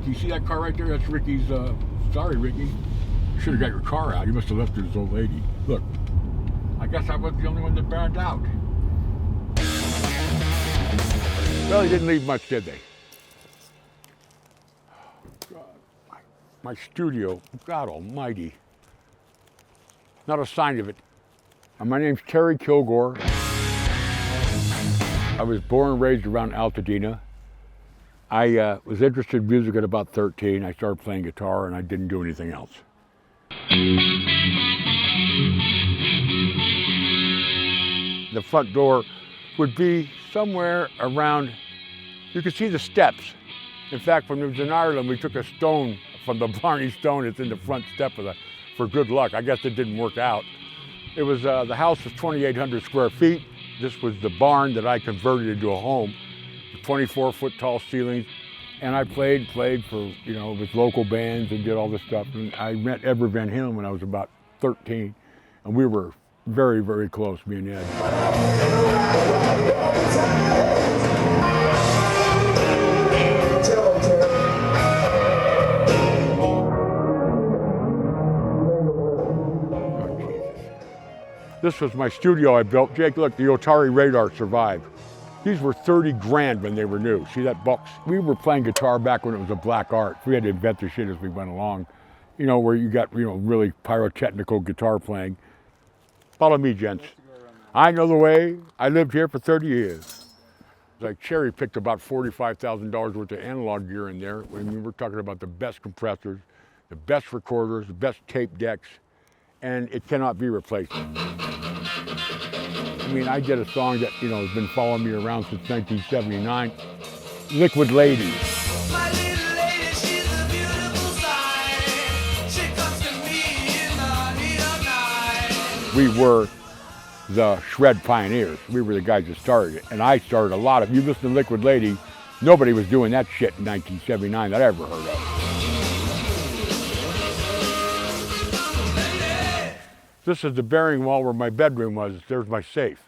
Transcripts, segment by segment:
Ricky. See that car right there? That's Ricky's, sorry, Ricky. You should have got your car out. You must have left it his old lady. Look, I guess I wasn't the only one that burned out. Well, they didn't leave much, did they? God, my studio, God almighty. Not a sign of it. My name's Terry Kilgore. I was born and raised around Altadena. I was interested in music at about 13. I started playing guitar and I didn't do anything else. The front door would be somewhere around, you could see the steps. In fact, when it was in Ireland, we took a stone from the Blarney Stone that's in the front step for good luck. I guess it didn't work out. It was, the house was 2,800 square feet. This was the barn that I converted into a home, 24-foot tall ceilings. And I played for, you know, with local bands and did all this stuff. And I met Edward Van Halen when I was about 13. And we were very, very close, me and Ed. This was my studio I built. Jake, look, the Otari radar survived. These were 30 grand when they were new. See that box? We were playing guitar back when it was a black art. We had to invent the shit as we went along. You know, where you got, you know, really pyrotechnical guitar playing. Follow me, gents. I know the way. I lived here for 30 years. I cherry-picked about $45,000 worth of analog gear in there. I mean, we're talking about the best compressors, the best recorders, the best tape decks, and it cannot be replaced. I mean, I did a song that, you know, has been following me around since 1979, Liquid Lady. My little lady, she's a beautiful sight. She comes to me in the heat of night. We were the shred pioneers. We were the guys that started it. And I started a lot of, you listen to Liquid Lady, nobody was doing that shit in 1979 that I ever heard of. This is the bearing wall where my bedroom was. There's my safe.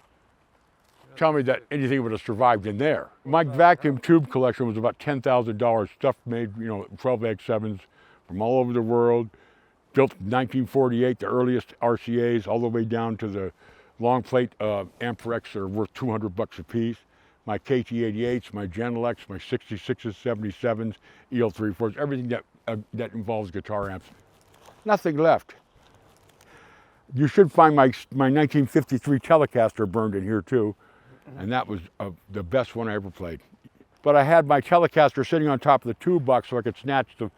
Tell me that anything would have survived in there. My vacuum tube collection was about $10,000. Stuff made, you know, 12X7s from all over the world. Built in 1948, the earliest RCAs, all the way down to the long plate Amperex that are worth $200 a piece. My KT88s, my Genelecs, my 66s, 77s, EL34s, everything that involves guitar amps. Nothing left. You should find my 1953 Telecaster burned in here too, and that was the best one I ever played. But I had my Telecaster sitting on top of the tube box so I could snatch the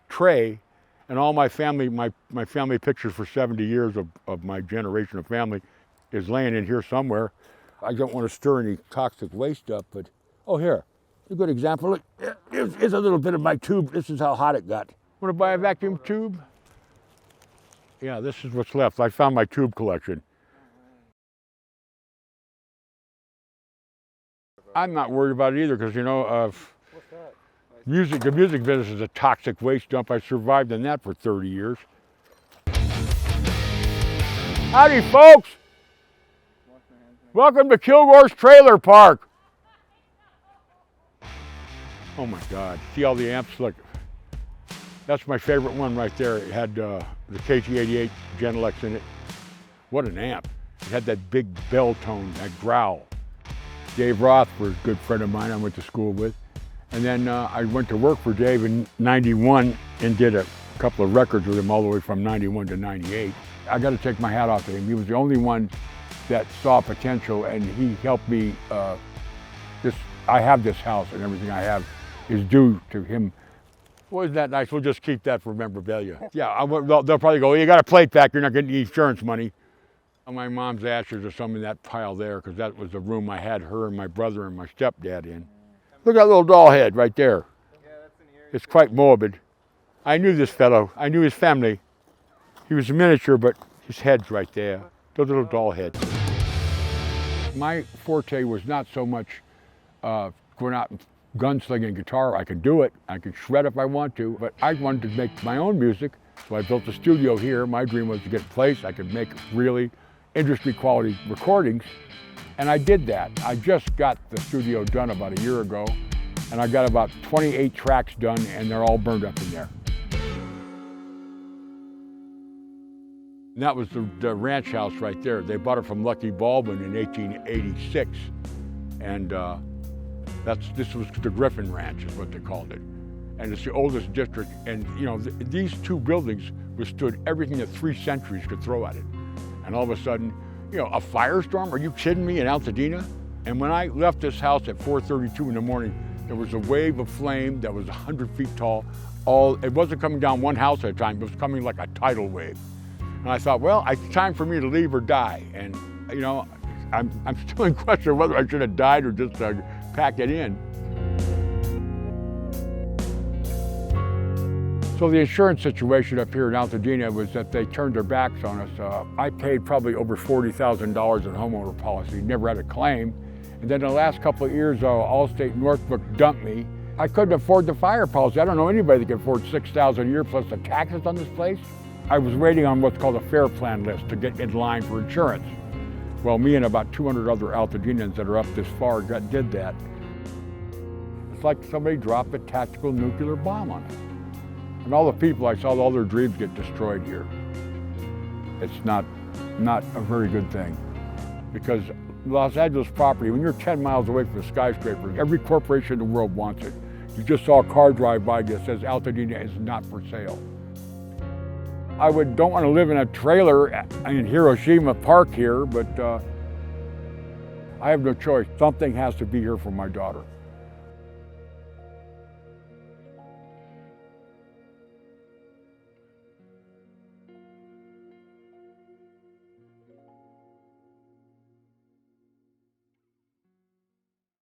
tray, and all my family, my family pictures for 70 years of my generation of family is laying in here somewhere. I don't want to stir any toxic waste up, but, oh here, a good example. Look, here's a little bit of my tube. This is how hot it got. Want to buy a vacuum tube? Yeah, this is what's left. I found my tube collection. I'm not worried about it either because, you know, the music business is a toxic waste dump. I survived in that for 30 years. Howdy, folks. Welcome to Kilgore's Trailer Park. Oh my God, see all the amps? Look. That's my favorite one right there. It had the KT88 Genelecs in it. What an amp. It had that big bell tone, that growl. Dave Roth was a good friend of mine I went to school with. And then I went to work for Dave in '91 and did a couple of records with him all the way from '91 to '98. I got to take my hat off to him. He was the only one that saw potential, and he helped me. I have this house, and everything I have is due to him. Well, isn't that nice? We'll just keep that for memorabilia. Yeah, they'll probably go, you got a plate back, you're not getting the insurance money. My mom's ashes are some in that pile there, because that was the room I had her and my brother and my stepdad in. Look at that little doll head right there. Yeah, that's an eerie. It's quite morbid. I knew this fellow. I knew his family. He was a miniature, but his head's right there. Those little doll heads. My forte was not so much going out and gunslinging guitar. I could do it. I could shred if I want to, but I wanted to make my own music. So I built a studio here. My dream was to get a place I could make really industry quality recordings, and I did that. I just got the studio done about a year ago, And I got about 28 tracks done, and they're all burned up in there. And that was the ranch house right there. They bought it from Lucky Baldwin in 1886. And this was the Griffin Ranch is what they called it. And it's the oldest district. And you know, these two buildings withstood everything that 3 centuries could throw at it. And all of a sudden, you know, a firestorm? Are you kidding me, in Altadena? And when I left this house at 4:32 in the morning, there was a wave of flame that was 100 feet tall. It wasn't coming down one house at a time, it was coming like a tidal wave. And I thought, well, it's time for me to leave or die. And you know, I'm still in question whether I should have died or just pack it in. So the insurance situation up here in Altadena was that they turned their backs on us. I paid probably over $40,000 in homeowner policy, never had a claim. And then the last couple of years, Allstate Northbrook dumped me. I couldn't afford the fire policy. I don't know anybody that can afford $6,000 a year plus the taxes on this place. I was waiting on what's called a fair plan list to get in line for insurance. Well, me and about 200 other Altadenans that are up this far did that. It's like somebody dropped a tactical nuclear bomb on us. And all the people, I saw all their dreams get destroyed here. It's not a very good thing. Because Los Angeles property, when you're 10 miles away from a skyscraper, every corporation in the world wants it. You just saw a car drive by that says Altadena is not for sale. I don't want to live in a trailer in Hiroshima Park here, but I have no choice. Something has to be here for my daughter.